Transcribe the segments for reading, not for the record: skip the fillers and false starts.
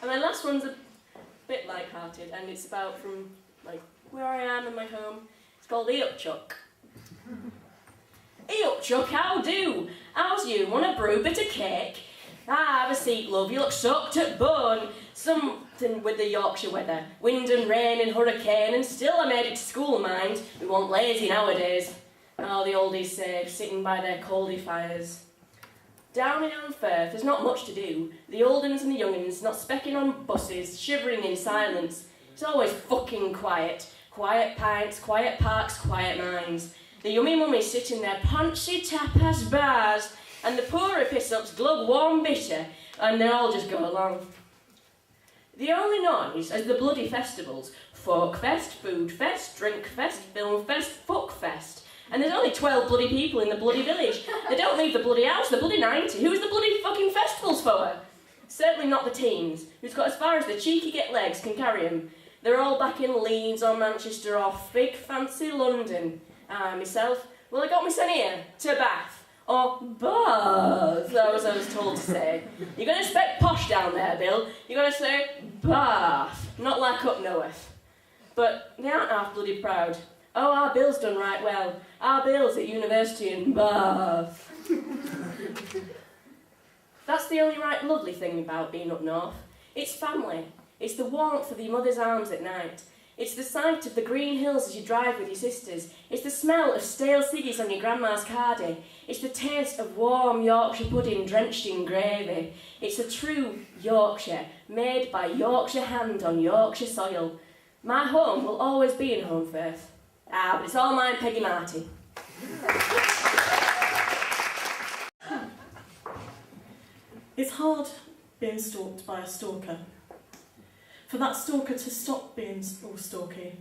And my last one's a bit light-hearted, and it's about from where I am in my home. It's called Hey Up Chuck. Hey up Chuck, how do? How's you? Want a brew, bit of cake? Ah, have a seat, love. You look soaked at bone. Something with the Yorkshire weather. Wind and rain and hurricane, and still I made it to school, mind. We want lazy nowadays. Oh, the oldies say, sitting by their coaldy fires. Down in Firth, there's not much to do. The old uns and the young uns, not specking on buses, shivering in silence. It's always fucking quiet. Quiet pints, quiet parks, quiet minds. The yummy mummies sit in their poncy tapas bars, and the poorer piss-ups glug warm bitter, and they all just go along. The only noise is the bloody festivals. Folk fest, food fest, drink fest, film fest, fuck fest. And there's only 12 bloody people in the bloody village. They don't leave the bloody house, they're bloody 90. Who's the bloody fucking festivals for? Certainly not the teens, who's got as far as the cheeky get legs can carry 'em. They're all back in Leeds or Manchester or big fancy London. Myself, well, I got me sent here to Bath, or Bath, that was I was told to say. You're going to expect posh down there, Bill. You're going to say Bath, not like up north. But they aren't half bloody proud. Oh, our Bill's done right well. Our Bill's at university in Bath. That's the only right lovely thing about being up north. It's family. It's the warmth of your mother's arms at night. It's the sight of the green hills as you drive with your sisters. It's the smell of stale ciggies on your grandma's cardie. It's the taste of warm Yorkshire pudding drenched in gravy. It's a true Yorkshire, made by Yorkshire hand on Yorkshire soil. My home will always be in Holmfirth. But it's all mine, Peggy Marty. It's hard being stalked by a stalker. For that stalker to stop being all stalky,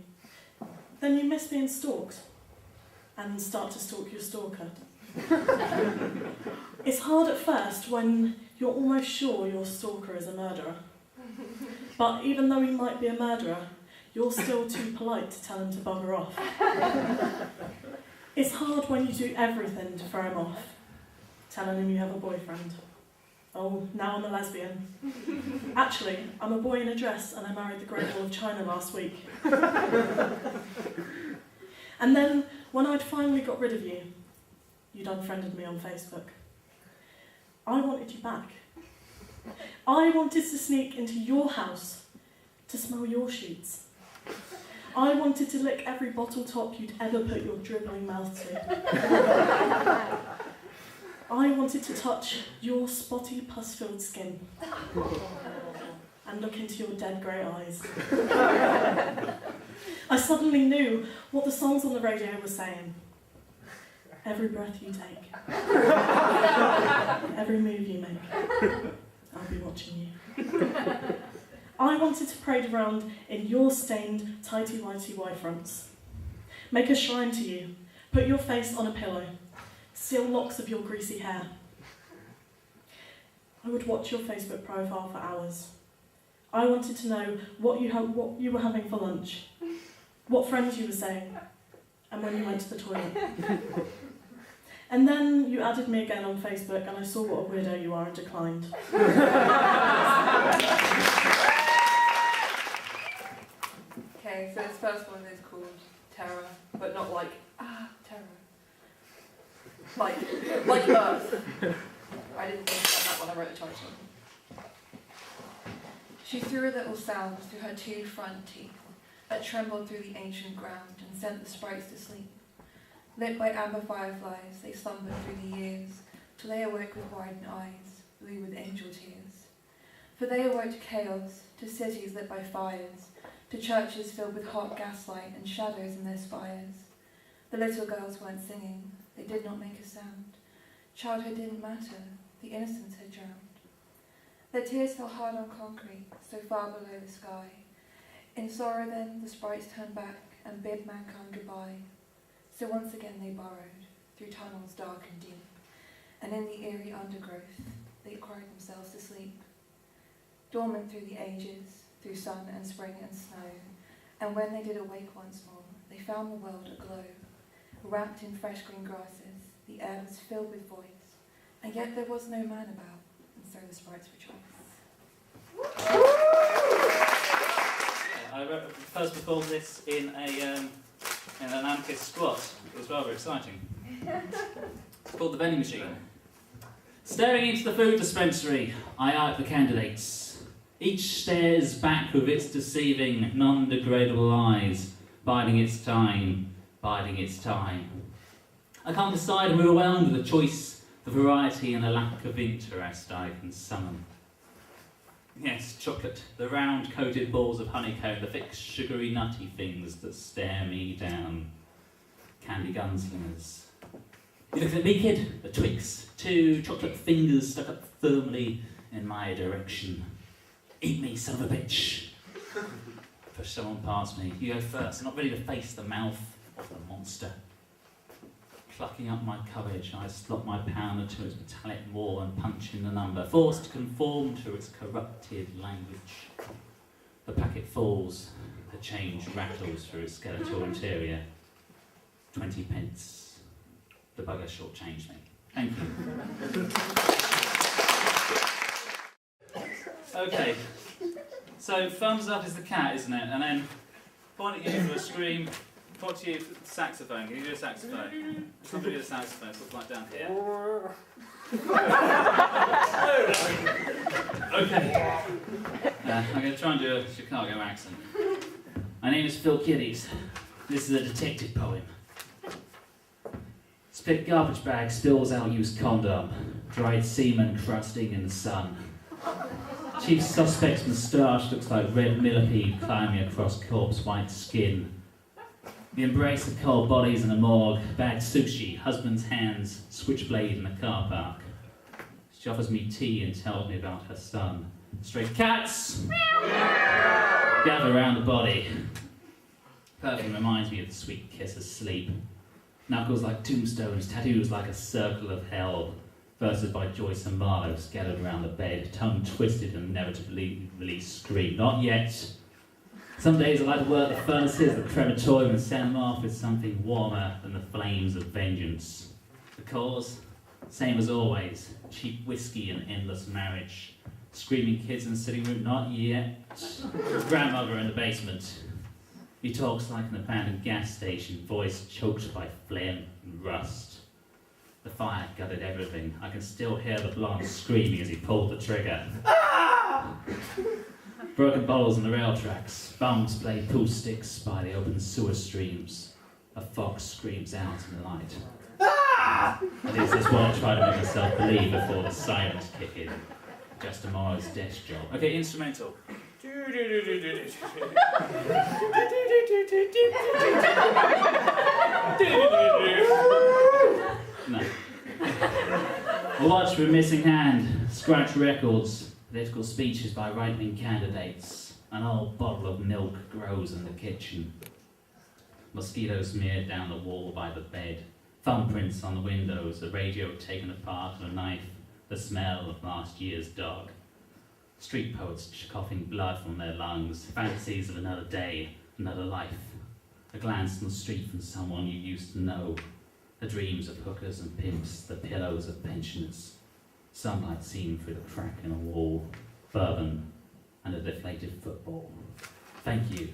then you miss being stalked and start to stalk your stalker. It's hard at first when you're almost sure your stalker is a murderer. But even though he might be a murderer, you're still too polite to tell him to bugger off. It's hard when you do everything to throw him off, telling him you have a boyfriend. Oh, now I'm a lesbian. Actually, I'm a boy in a dress and I married the Great Wall of China last week. And then, when I'd finally got rid of you, you'd unfriended me on Facebook. I wanted you back. I wanted to sneak into your house to smell your sheets. I wanted to lick every bottle top you'd ever put your dribbling mouth to. I wanted to touch your spotty, pus-filled skin and look into your dead grey eyes. I suddenly knew what the songs on the radio were saying. Every breath you take, every move you make, I'll be watching you. I wanted to parade around in your stained, tighty-whitey Y-fronts. Make a shrine to you, put your face on a pillow, seal locks of your greasy hair. I would watch your Facebook profile for hours. I wanted to know what you were having for lunch, what friends you were saying, and when you went to the toilet. And then you added me again on Facebook and I saw what a weirdo you are and declined. Okay, so this first one is called Terror, but not like, terror. Like Earth. I didn't think about that when I wrote the title. She threw a little sound through her two front teeth that trembled through the ancient ground and sent the sprites to sleep. Lit by amber fireflies, they slumbered through the years, till they awoke with widened eyes, blue with angel tears. For they awoke to chaos, to cities lit by fires, to churches filled with hot gaslight and shadows in their spires. The little girls weren't singing, they did not make a sound. Childhood didn't matter, the innocence had drowned. Their tears fell hard on concrete, so far below the sky. In sorrow then, the sprites turned back and bid mankind goodbye. So once again they burrowed, through tunnels dark and deep, and in the eerie undergrowth, they cried themselves to sleep. Dormant through the ages, through sun and spring and snow, and when they did awake once more, they found the world aglow. Wrapped in fresh green grasses, the air was filled with voice, and yet there was no man about, and so the sprites rejoiced. first performed this in an anarchist squat. It was rather exciting. It's called The Vending Machine. Staring into the food dispensary, I eye the candidates. Each stares back with its deceiving, non-degradable eyes, biding its time, biding its time. I can't decide, I'm overwhelmed with the choice, the variety and the lack of interest I can summon. Yes, chocolate, the round coated balls of honeycomb, the thick sugary nutty things that stare me down. Candy gunslingers. You look at me, kid, the Twix, 2 chocolate fingers stuck up firmly in my direction. Eat me, son of a bitch. Push someone past me. You go first. I'm not ready to face the mouth of the monster. Plucking up my courage, I slot my pounder to its metallic wall and punch in the number, forced to conform to its corrupted language. The packet falls. The change rattles through its skeletal interior. 20 pence. The bugger shortchanged me. Thank you. Okay. So thumbs up is the cat, isn't it? And then point at you for a scream. Point to you for the saxophone. Can you do a saxophone? Somebody do a saxophone. Sort of like down here. Okay. I'm going to try and do a Chicago accent. My name is Phil Kiddies. This is a detective poem. Split garbage bag spills out used condom. Dried semen crusting in the sun. Chief suspect's moustache looks like red millipede climbing across corpse white skin. The embrace of cold bodies in a morgue, bagged sushi, husband's hands, switchblade in a car park. She offers me tea and tells me about her son. Stray cats gather around the body. Perfume reminds me of the sweet kiss of sleep. Knuckles like tombstones, tattoos like a circle of hell. Verses by Joyce and Marlowe scattered around the bed, tongue twisted and never to release scream. Not yet. Some days I like to work the furnaces, the crematorium, and send them off with something warmer than the flames of vengeance. The cause? Same as always. Cheap whiskey and endless marriage. Screaming kids in the sitting room? Not yet. Grandmother in the basement. He talks like an abandoned gas station, voice choked by phlegm and rust. The fire gutted everything. I can still hear the blonde screaming as he pulled the trigger. Ah! Broken bottles on the rail tracks. Bums play pool sticks by the open sewer streams. A fox screams out in the night. Ah! At least that's what I try to make myself believe before the sirens kick in. Just tomorrow's desk job. Okay, instrumental. No. A watch with missing hand, scratch records, political speeches by right-wing candidates. An old bottle of milk grows in the kitchen. Mosquitoes smeared down the wall by the bed. Thumbprints on the windows, a radio taken apart and a knife, the smell of last year's dog. Street poets coughing blood from their lungs, fantasies of another day, another life. A glance on the street from someone you used to know. The dreams of hookers and pimps, the pillows of pensioners. Sunlight seen through the crack in a wall, bourbon and a deflated football. Thank you.